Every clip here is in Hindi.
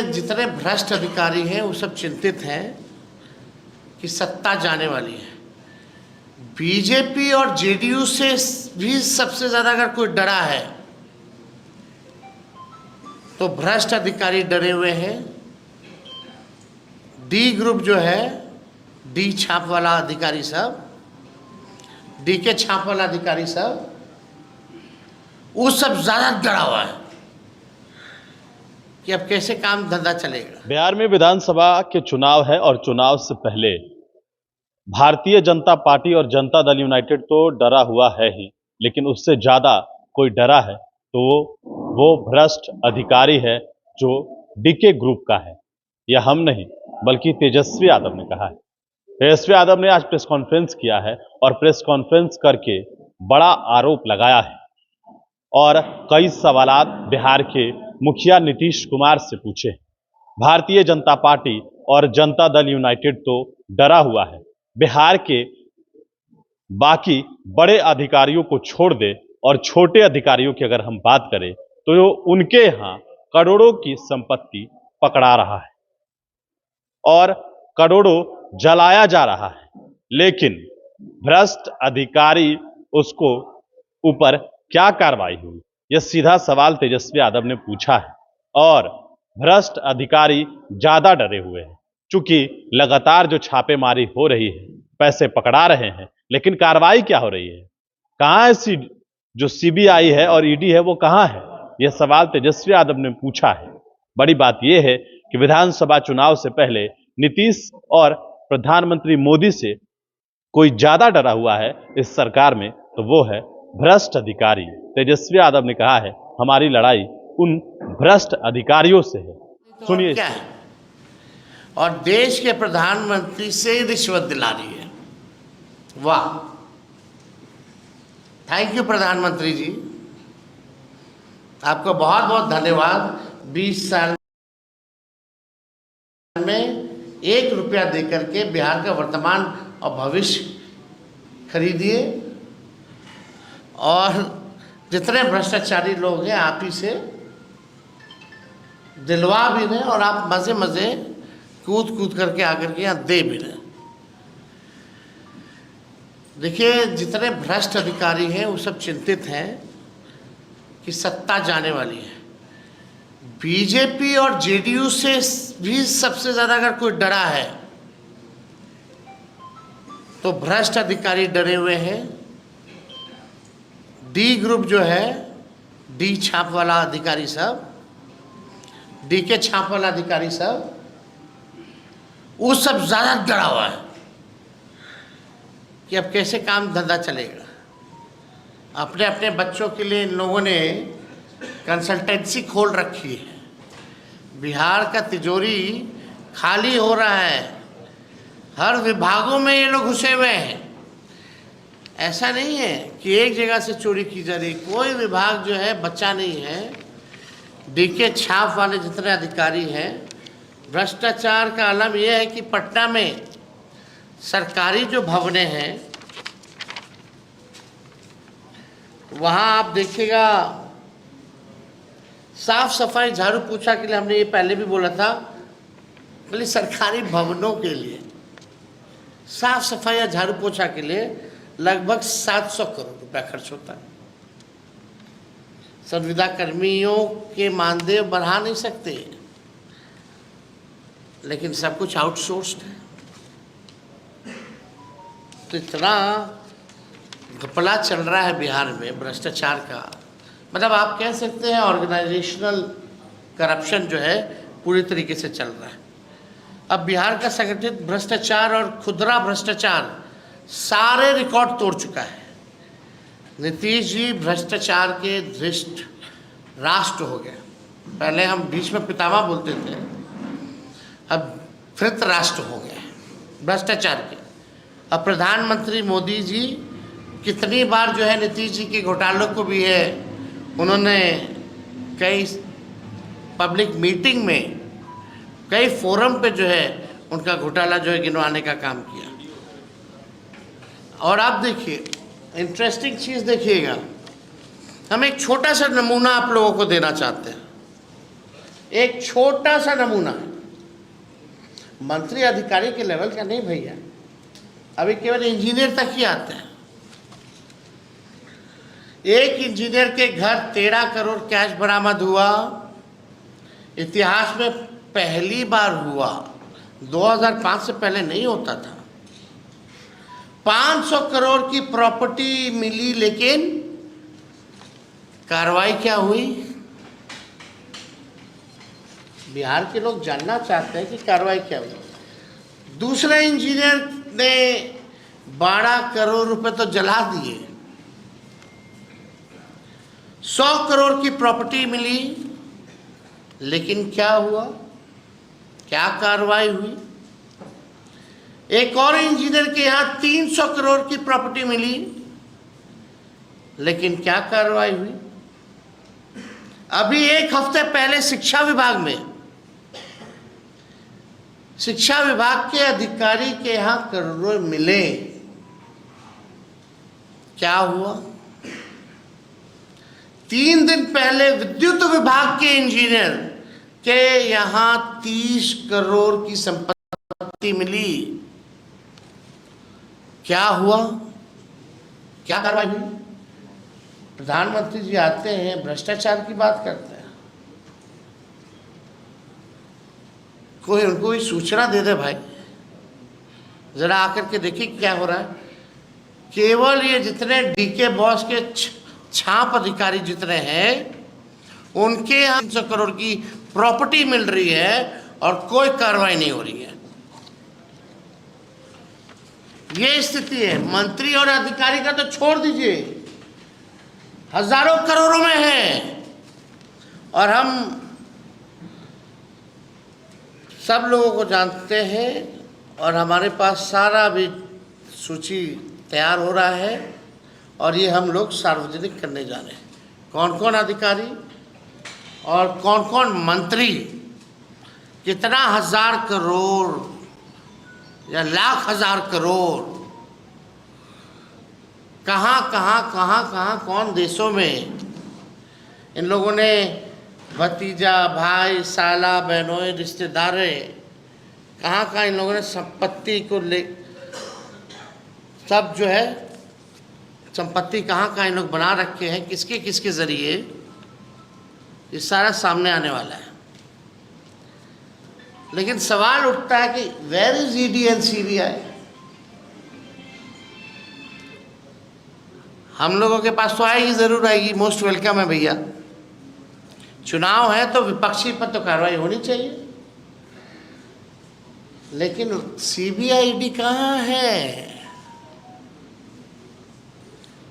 जितने भ्रष्ट अधिकारी हैं वो सब चिंतित हैं कि सत्ता जाने वाली है। बीजेपी और जेडीयू से भी सबसे ज्यादा अगर कोई डरा है तो भ्रष्ट अधिकारी डरे हुए हैं। डी ग्रुप जो है, डी छाप वाला अधिकारी सब, डी के छाप वाला अधिकारी सब, वो सब ज्यादा डरा हुआ है कि अब कैसे काम धंधा चलेगा। बिहार में विधानसभा के चुनाव है और चुनाव से पहले भारतीय जनता पार्टी और जनता दल यूनाइटेड तो डरा हुआ है ही, लेकिन उससे ज्यादा कोई डरा है तो वो भ्रष्ट अधिकारी है जो डीके ग्रुप का है। यह हम नहीं बल्कि तेजस्वी यादव ने कहा है। तेजस्वी यादव ने आज प्रेस कॉन्फ्रेंस किया है और प्रेस कॉन्फ्रेंस करके बड़ा आरोप लगाया है और कई सवालात बिहार के मुखिया नीतीश कुमार से पूछे। भारतीय जनता पार्टी और जनता दल यूनाइटेड तो डरा हुआ है। बिहार के बाकी बड़े अधिकारियों को छोड़ दे और छोटे अधिकारियों की अगर हम बात करें तो उनके यहां करोड़ों की संपत्ति पकड़ा रहा है और करोड़ों जलाया जा रहा है, लेकिन भ्रष्ट अधिकारी उसको ऊपर क्या कार्रवाई हुई, यह सीधा सवाल तेजस्वी यादव ने पूछा है। और भ्रष्ट अधिकारी ज्यादा डरे हुए हैं क्योंकि लगातार जो छापेमारी हो रही है, पैसे पकड़ा रहे हैं, लेकिन कार्रवाई क्या हो रही है, कहां ऐसी जो सीबीआई है और ईडी है वो कहां है, यह सवाल तेजस्वी यादव ने पूछा है। बड़ी बात यह है कि विधानसभा चुनाव से पहले नीतीश और प्रधानमंत्री मोदी से कोई ज्यादा डरा हुआ है इस सरकार में तो वो है भ्रष्ट अधिकारी। तेजस्वी यादव ने कहा है हमारी लड़ाई उन भ्रष्ट अधिकारियों से है। सुनिए क्या है, और देश के प्रधानमंत्री से रिश्वत दिला रही है। वाह, थैंक यू प्रधानमंत्री जी, आपको बहुत बहुत धन्यवाद। 20 साल में 1 रुपया देकर के बिहार का वर्तमान और भविष्य खरीदिए, और जितने भ्रष्टाचारी लोग हैं आप ही से दिलवा भी रहे और आप मजे मजे कूद कूद करके आकर के यहाँ दे भी रहे। देखिए, जितने भ्रष्ट अधिकारी हैं वो सब चिंतित हैं कि सत्ता जाने वाली है। बीजेपी और जेडीयू से भी सबसे ज्यादा अगर कोई डरा है तो भ्रष्ट अधिकारी डरे हुए हैं। डी ग्रुप जो है, डी छाप वाला अधिकारी सब, डी के छाप वाला अधिकारी सब, वो सब ज्यादा डरा हुआ है कि अब कैसे काम धंधा चलेगा। अपने अपने बच्चों के लिए इन लोगों ने कंसल्टेंसी खोल रखी है। बिहार का तिजोरी खाली हो रहा है, हर विभागों में ये लोग घुसे हुए हैं। ऐसा नहीं है कि एक जगह से चोरी की जा रही, कोई विभाग जो है बचा नहीं है। डीके छाप वाले जितने अधिकारी हैं, भ्रष्टाचार का आलम यह है कि पटना में सरकारी जो भवनें हैं वहाँ आप देखिएगा साफ सफाई झाड़ू पोछा के लिए, हमने ये पहले भी बोला था, बोले सरकारी भवनों के लिए साफ सफाई या झाड़ू पोछा के लिए लगभग 700 करोड़ रुपया खर्च होता है। संविदा कर्मियों के मानदेय बढ़ा नहीं सकते, लेकिन सब कुछ आउटसोर्स्ड है। तो इतना घपला चल रहा है बिहार में भ्रष्टाचार का, मतलब आप कह सकते हैं ऑर्गेनाइजेशनल करप्शन जो है पूरी तरीके से चल रहा है। अब बिहार का संगठित भ्रष्टाचार और खुदरा भ्रष्टाचार सारे रिकॉर्ड तोड़ चुका है। नीतीश जी भ्रष्टाचार के धृष्ट राष्ट्र हो गए। पहले हम बीच में पितामह बोलते थे, अब धृत राष्ट्र हो गए भ्रष्टाचार के। अब प्रधानमंत्री मोदी जी कितनी बार जो है नीतीश जी के घोटालों को भी है, उन्होंने कई पब्लिक मीटिंग में, कई फोरम पे जो है उनका घोटाला जो है गिनवाने का काम किया। और आप देखिए, इंटरेस्टिंग चीज़ देखिएगा, हम एक छोटा सा नमूना आप लोगों को देना चाहते हैं। एक छोटा सा नमूना है, मंत्री अधिकारी के लेवल का नहीं भैया, अभी केवल इंजीनियर तक ही आते हैं। एक इंजीनियर के घर 13 करोड़ कैश बरामद हुआ, इतिहास में पहली बार हुआ, 2005 से पहले नहीं होता था। 500 करोड़ की प्रॉपर्टी मिली, लेकिन कार्रवाई क्या हुई? बिहार के लोग जानना चाहते हैं कि कार्रवाई क्या हुई। दूसरे इंजीनियर ने 12 करोड़ रुपए तो जला दिए। 100 करोड़ की प्रॉपर्टी मिली, लेकिन क्या हुआ? क्या कार्रवाई हुई? एक और इंजीनियर के यहां 300 करोड़ की प्रॉपर्टी मिली, लेकिन क्या कार्रवाई हुई? अभी एक हफ्ते पहले शिक्षा विभाग के अधिकारी के यहां करोड़ों मिले, क्या हुआ? 3 दिन पहले विद्युत विभाग के इंजीनियर के यहां 30 करोड़ की संपत्ति मिली, क्या हुआ? क्या कार्रवाई हुई? प्रधानमंत्री जी आते हैं, भ्रष्टाचार की बात करते हैं, कोई उनको भी सूचना दे दे भाई, जरा आकर के देखिए क्या हो रहा है। केवल ये जितने डीके बॉस के छाप अधिकारी जितने हैं, उनके यहाँ 300 करोड़ की प्रॉपर्टी मिल रही है और कोई कार्रवाई नहीं हो रही है। ये स्थिति है। मंत्री और अधिकारी का तो छोड़ दीजिए, हजारों करोड़ों में है, और हम सब लोगों को जानते हैं, और हमारे पास सारा भी सूची तैयार हो रहा है, और ये हम लोग सार्वजनिक करने जा रहे हैं। कौन कौन अधिकारी और कौन कौन मंत्री कितना हजार करोड़ या लाख हजार करोड़ कहाँ कौन देशों में इन लोगों ने भतीजा, भाई, साला, बहनों, रिश्तेदारे, कहाँ इन लोगों ने संपत्ति को ले, सब जो है संपत्ति कहाँ इन लोग बना रखे हैं, किसके किसके जरिए, ये सारा सामने आने वाला है। लेकिन सवाल उठता है कि where is ED and CBI? हम लोगों के पास तो आएगी, जरूर आएगी, मोस्ट वेलकम है भैया। चुनाव है तो विपक्षी पर तो कार्रवाई होनी चाहिए, लेकिन सीबीआई ईडी कहाँ है?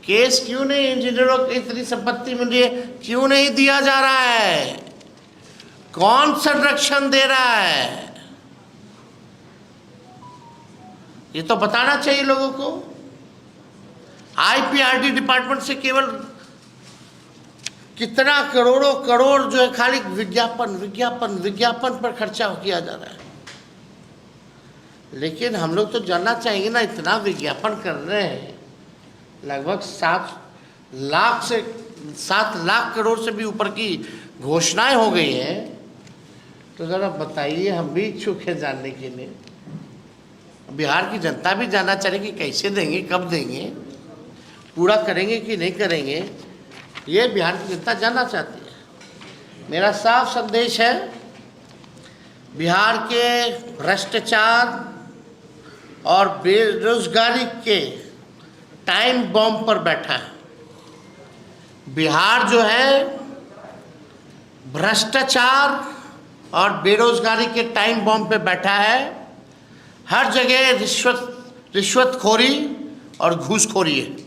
केस क्यों नहीं, इंजीनियरों की इतनी संपत्ति मिल रही है, क्यों नहीं दिया जा रहा है? कौन संरक्षण दे रहा है? ये तो बताना चाहिए लोगों को। आईपीआरडी डिपार्टमेंट से केवल कितना करोड़ों करोड़ जो है खाली विज्ञापन पर खर्चा किया जा रहा है। लेकिन हम लोग तो जानना चाहेंगे ना, इतना विज्ञापन कर रहे हैं, लगभग 7 लाख करोड़ से भी ऊपर की घोषणाएं हो गई हैं, तो ज़रा बताइए, हम भी इच्छुक हैं जानने के लिए। बिहार की जनता भी जानना चाहे कि कैसे देंगे, कब देंगे, पूरा करेंगे कि नहीं करेंगे, ये बिहार की जनता जानना चाहती है। मेरा साफ संदेश है, बिहार के भ्रष्टाचार और बेरोजगारी के टाइम बॉम्ब पर बैठा है। बिहार जो है भ्रष्टाचार और बेरोजगारी के टाइम बॉम्ब पे बैठा है। हर जगह रिश्वतखोरी और घूसखोरी है।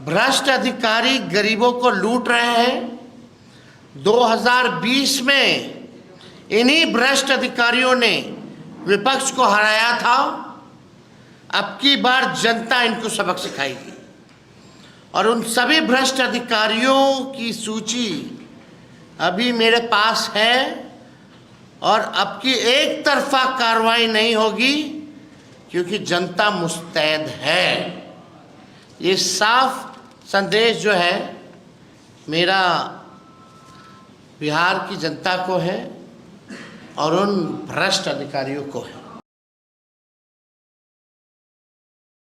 भ्रष्ट अधिकारी गरीबों को लूट रहे हैं। 2020 में इन्हीं भ्रष्ट अधिकारियों ने विपक्ष को हराया था। अब की बार जनता इनको सबक सिखाएगी, और उन सभी भ्रष्ट अधिकारियों की सूची अभी मेरे पास है, और अब की एक तरफा कार्रवाई नहीं होगी, क्योंकि जनता मुस्तैद है। ये साफ संदेश जो है मेरा बिहार की जनता को है और उन भ्रष्ट अधिकारियों को है।